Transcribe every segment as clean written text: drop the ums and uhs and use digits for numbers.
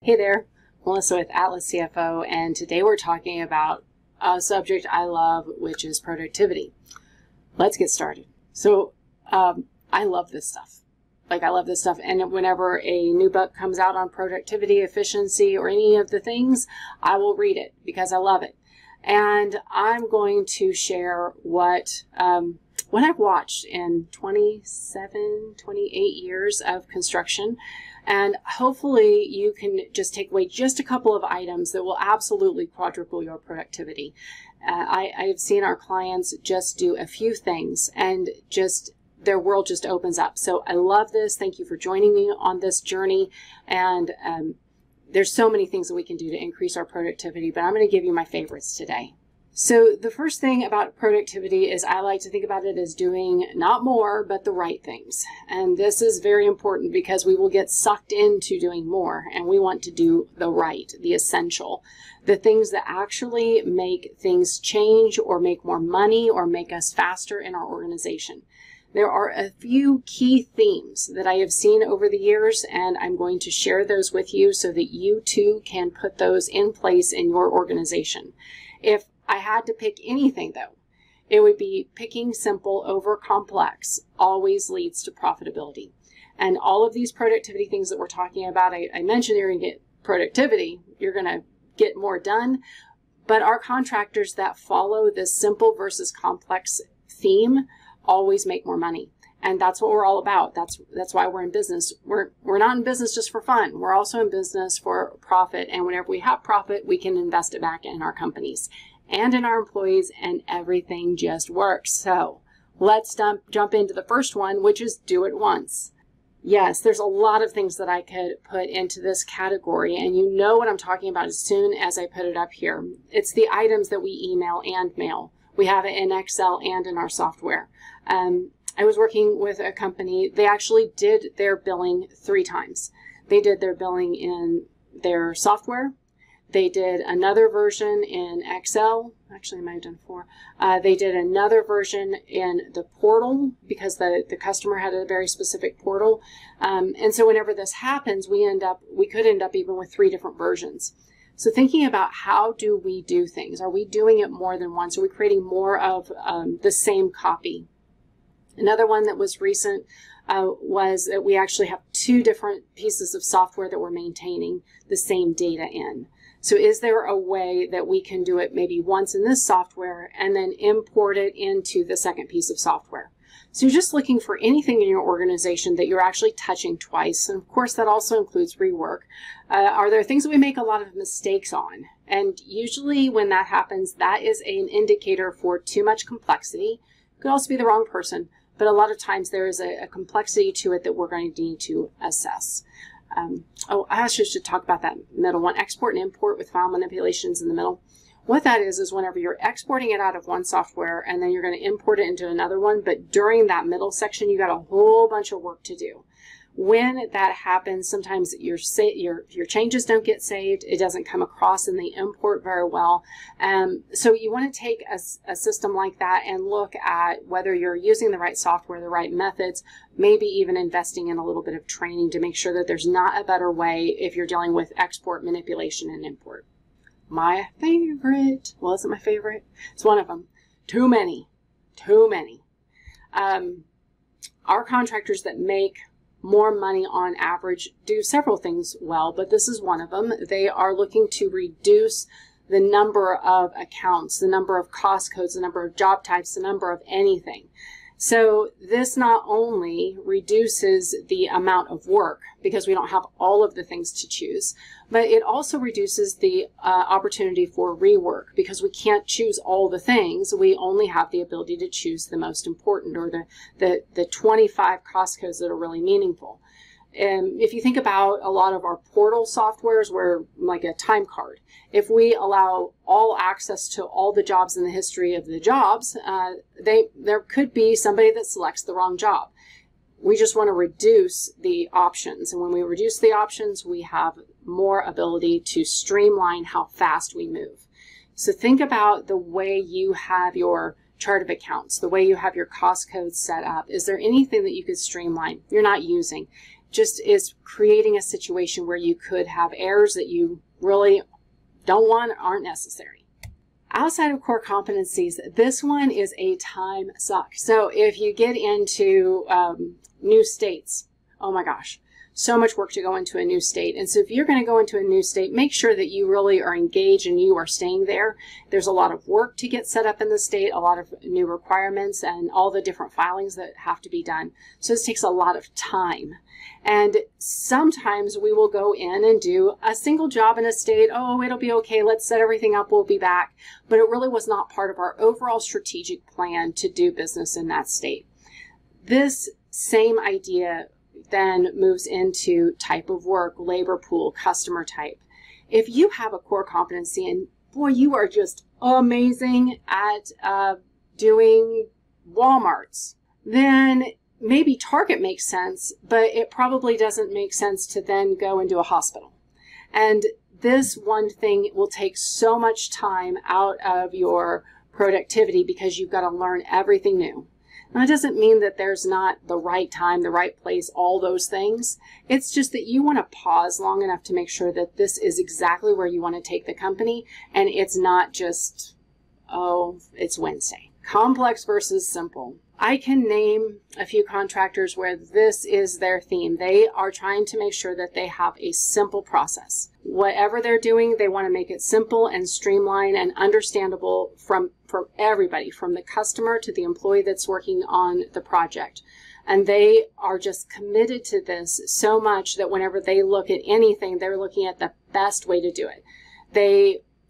Hey there, Melissa with Atlas CFO, and today we're talking about a subject I love, which is productivity. Let's get started. So I love this stuff. I love this stuff, and whenever a new book comes out on productivity, efficiency, or any of the things, I will read it because I love it. And I'm going to share what I've watched in 28 years of construction. And hopefully you can just take away just a couple of items that will absolutely quadruple your productivity. I have seen our clients just do a few things and just their world just opens up. So I love this. Thank you for joining me on this journey. And there's so many things that we can do to increase our productivity, but I'm going to give you my favorites today. So the first thing about productivity is I like to think about it as doing not more, but the right things. And this is very important because we will get sucked into doing more, and we want to do the right, the essential, the things that actually make things change or make more money or make us faster in our organization. There are a few key themes that I have seen over the years, and I'm going to share those with you so that you too can put those in place in your organization. If I had to pick anything, though, it would be picking simple over complex always leads to profitability. And all of these productivity things that we're talking about, I mentioned you're going to get productivity, you're going to get more done, but our contractors that follow this simple versus complex theme always make more money. And that's what we're all about. That's why we're in business. We're not in business just for fun. We're also in business for profit. And whenever we have profit, we can invest it back in our companies and in our employees, and everything just works. So let's jump into the first one, which is do it once. Yes, there's a lot of things that I could put into this category, and you know what I'm talking about as soon as I put it up here. It's the items that we email and mail. We have it in Excel and in our software. I was working with a company. They actually did their billing 3 times. They did their billing in their software. They did another version in Excel. Actually, I might have done 4. They did another version in the portal because the customer had a very specific portal. And so whenever this happens, we could end up even with 3 different versions. So thinking about how do we do things? Are we doing it more than once? Are we creating more of the same copy? Another one that was recent was that we actually have 2 different pieces of software that we're maintaining the same data in. So is there a way that we can do it maybe once in this software and then import it into the second piece of software? So you're just looking for anything in your organization that you're actually touching twice. And of course, that also includes rework. Are there things that we make a lot of mistakes on? And usually when that happens, that is an indicator for too much complexity. It could also be the wrong person, but a lot of times there is a complexity to it that we're going to need to assess. I actually should talk about that middle one, export and import with file manipulations in the middle. What that is whenever you're exporting it out of one software and then you're going to import it into another one, but during that middle section, you got a whole bunch of work to do. When that happens, sometimes your changes don't get saved. It doesn't come across in the import very well. So you want to take a system like that and look at whether you're using the right software, the right methods, maybe even investing in a little bit of training to make sure that there's not a better way if you're dealing with export, manipulation, and import. My favorite, well, isn't my favorite? It's one of them. Too many. Our contractors that make more money on average do several things well, but this is one of them. They are looking to reduce the number of accounts, the number of cost codes, the number of job types, the number of anything. So this not only reduces the amount of work because we don't have all of the things to choose, but it also reduces the opportunity for rework because we can't choose all the things. We only have the ability to choose the most important or the 25 cost codes that are really meaningful. If you think about a lot of our portal softwares where like a time card, if we allow all access to all the jobs in the history of the jobs, there could be somebody that selects the wrong job. We just want to reduce the options. And when we reduce the options, we have more ability to streamline how fast we move. So think about the way you have your chart of accounts, the way you have your cost codes set up. Is there anything that you could streamline you're not using? just is creating a situation where you could have errors that you really don't want, aren't necessary. Outside of core competencies, this one is a time suck. So if you get into new states, oh my gosh, so much work to go into a new state. And so if you're going to go into a new state, make sure that you really are engaged and you are staying there. There's a lot of work to get set up in the state, a lot of new requirements and all the different filings that have to be done. So this takes a lot of time. And sometimes we will go in and do a single job in a state. Oh, it'll be okay. Let's set everything up. We'll be back. But it really was not part of our overall strategic plan to do business in that state. This same idea then moves into type of work, labor pool, customer type. If you have a core competency and boy, you are just amazing at doing Walmarts, then maybe Target makes sense, but it probably doesn't make sense to then go and do a hospital. And this one thing will take so much time out of your productivity because you've got to learn everything new. Now, it doesn't mean that there's not the right time, the right place, all those things. It's just that you want to pause long enough to make sure that this is exactly where you want to take the company, and it's not just, oh, it's Wednesday. Complex versus simple. I can name a few contractors where this is their theme. They are trying to make sure that they have a simple process. Whatever they're doing, they want to make it simple and streamlined and understandable from everybody, from the customer to the employee that's working on the project. And they are just committed to this so much that whenever they look at anything, they're looking at the best way to do it.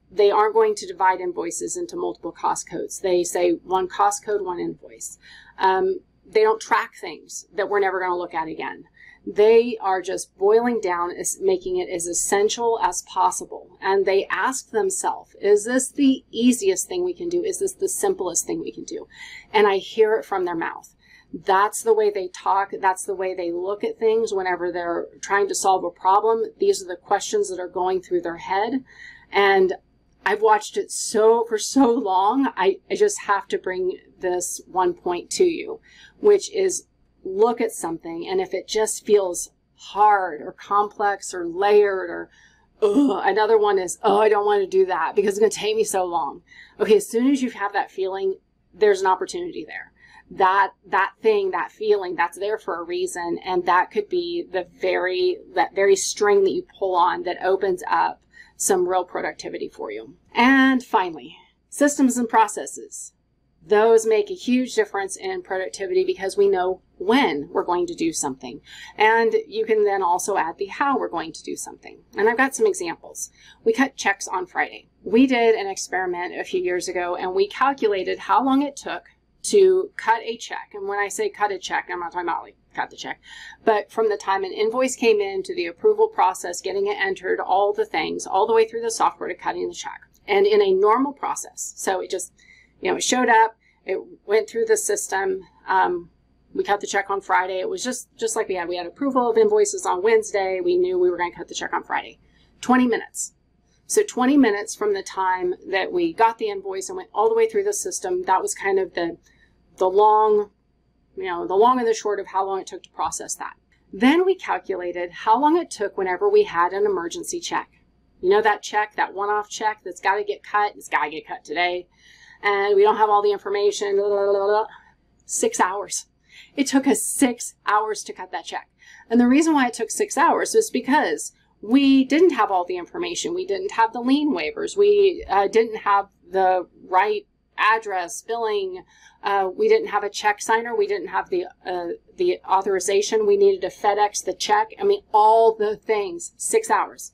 They aren't going to divide invoices into multiple cost codes. They say one cost code, one invoice. They don't track things that we're never going to look at again. They are just boiling down, making it as essential as possible. And they ask themselves, is this the easiest thing we can do? Is this the simplest thing we can do? And I hear it from their mouth. That's the way they talk. That's the way they look at things whenever they're trying to solve a problem. These are the questions that are going through their head. And I've watched it for so long, I just have to bring this one point to you, which is look at something, and if it just feels hard or complex or layered or another one is, oh, I don't want to do that because it's going to take me so long. Okay, as soon as you have that feeling, there's an opportunity there. That thing, that feeling, that's there for a reason, and that could be that very string that you pull on that opens up some real productivity for you. And finally, systems and processes. Those make a huge difference in productivity because we know when we're going to do something. And you can then also add the how we're going to do something. And I've got some examples. We cut checks on Friday. We did an experiment a few years ago and we calculated how long it took to cut a check. And when I say cut a check, I'm not talking about like cut the check, but from the time an invoice came in to the approval process, getting it entered, all the things, all the way through the software to cutting the check. And in a normal process, so it just, it showed up, it went through the system, we cut the check on Friday. It was just like we had approval of invoices on Wednesday. We knew we were going to cut the check on Friday. 20 minutes. So 20 minutes from the time that we got the invoice and went all the way through the system, that was kind of the long, the long and the short of how long it took to process that. Then we calculated how long it took whenever we had an emergency check. That check, that one-off check that's got to get cut, it's got to get cut today. And we don't have all the information, blah, blah, blah, blah. 6 hours. It took us 6 hours to cut that check. And the reason why it took 6 hours is because we didn't have all the information. We didn't have the lien waivers. We didn't have the right address, billing. We didn't have a check signer. We didn't have the authorization. We needed to FedEx the check. I mean, all the things, 6 hours.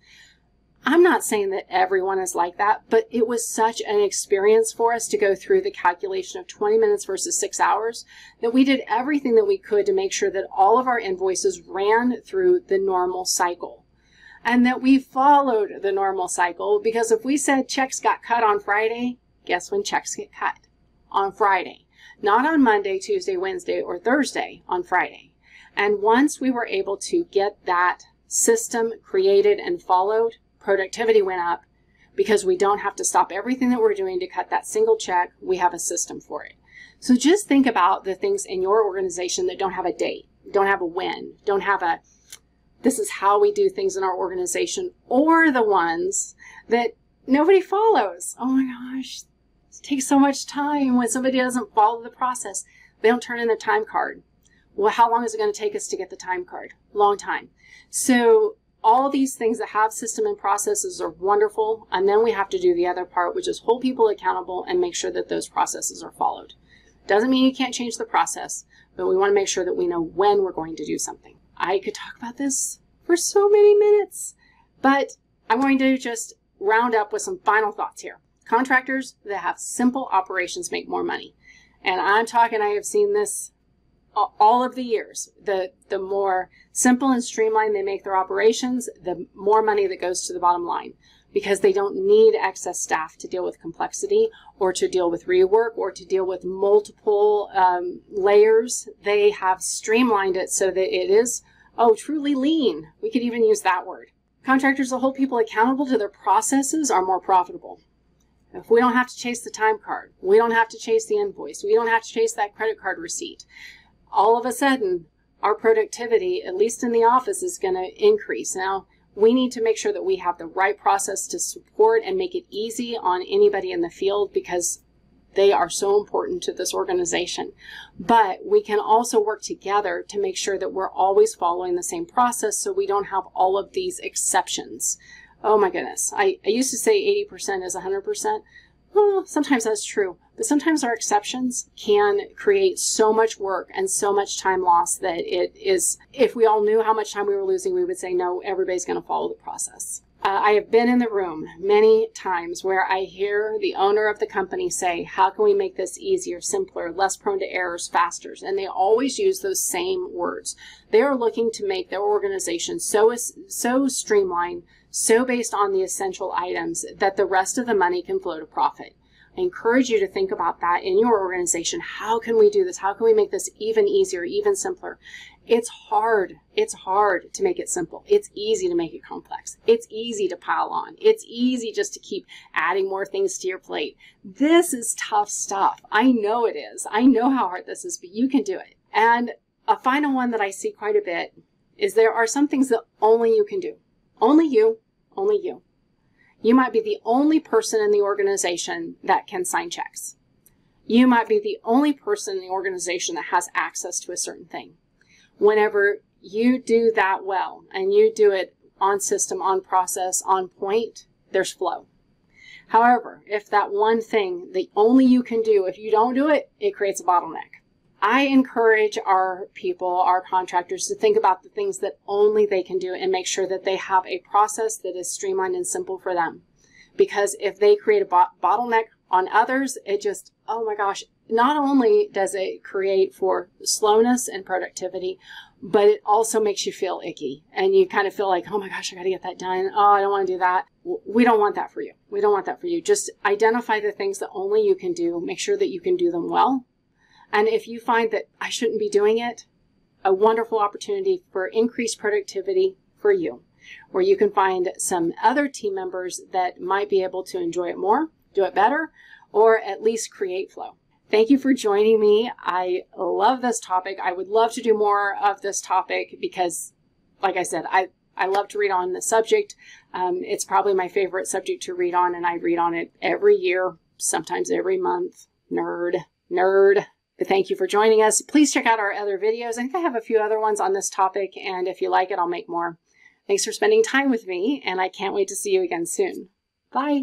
I'm not saying that everyone is like that, but it was such an experience for us to go through the calculation of 20 minutes versus 6 hours that we did everything that we could to make sure that all of our invoices ran through the normal cycle and that we followed the normal cycle, because if we said checks got cut on Friday, guess when checks get cut? On Friday. Not on Monday, Tuesday, Wednesday, or Thursday, on Friday. And once we were able to get that system created and followed, productivity went up because we don't have to stop everything that we're doing to cut that single check. We have a system for it. So just think about the things in your organization that don't have a date, don't have a when, don't have a this is how we do things in our organization, or the ones that nobody follows. Oh my gosh, it takes so much time when somebody doesn't follow the process. They don't turn in their time card. Well, how long is it going to take us to get the time card? Long time. So all these things that have system and processes are wonderful. And then we have to do the other part, which is hold people accountable and make sure that those processes are followed. Doesn't mean you can't change the process, but we want to make sure that we know when we're going to do something. I could talk about this for so many minutes, but I'm going to just round up with some final thoughts here. Contractors that have simple operations make more money. And I'm talking, I have seen this all of the years. The more simple and streamlined they make their operations, the more money that goes to the bottom line, because they don't need excess staff to deal with complexity or to deal with rework or to deal with multiple layers. They have streamlined it so that it is, truly lean. We could even use that word. Contractors that hold people accountable to their processes are more profitable. If we don't have to chase the time card, we don't have to chase the invoice, we don't have to chase that credit card receipt, all of a sudden, our productivity, at least in the office, is going to increase. Now, we need to make sure that we have the right process to support and make it easy on anybody in the field, because they are so important to this organization. But we can also work together to make sure that we're always following the same process so we don't have all of these exceptions. Oh my goodness. I used to say 80% is 100%. Well, sometimes that's true, but sometimes our exceptions can create so much work and so much time loss that it is, if we all knew how much time we were losing, we would say, no, everybody's going to follow the process. I have been in the room many times where I hear the owner of the company say, how can we make this easier, simpler, less prone to errors, faster? And they always use those same words. They are looking to make their organization so streamlined, so based on the essential items that the rest of the money can flow to profit. I encourage you to think about that in your organization. How can we do this? How can we make this even easier, even simpler? It's hard. It's hard to make it simple. It's easy to make it complex. It's easy to pile on. It's easy just to keep adding more things to your plate. This is tough stuff. I know it is. I know how hard this is, but you can do it. And a final one that I see quite a bit is there are some things that only you can do. Only you. Only you. You might be the only person in the organization that can sign checks. You might be the only person in the organization that has access to a certain thing. Whenever you do that well and you do it on system, on process, on point, there's flow. However, if that one thing that only you can do, if you don't do it, it creates a bottleneck. I encourage our people, our contractors, to think about the things that only they can do and make sure that they have a process that is streamlined and simple for them. Because if they create a bottleneck on others, it just, oh my gosh, not only does it create for slowness and productivity, but it also makes you feel icky. And you kind of feel like, oh my gosh, I got to get that done. Oh, I don't want to do that. We don't want that for you. We don't want that for you. Just identify the things that only you can do. Make sure that you can do them well. And if you find that I shouldn't be doing it, a wonderful opportunity for increased productivity for you, where you can find some other team members that might be able to enjoy it more, do it better, or at least create flow. Thank you for joining me. I love this topic. I would love to do more of this topic because, like I said, I love to read on the subject. It's probably my favorite subject to read on, and I read on it every year, sometimes every month. Nerd. But thank you for joining us. Please check out our other videos. I think I have a few other ones on this topic, and if you like it, I'll make more. Thanks for spending time with me, and I can't wait to see you again soon. Bye.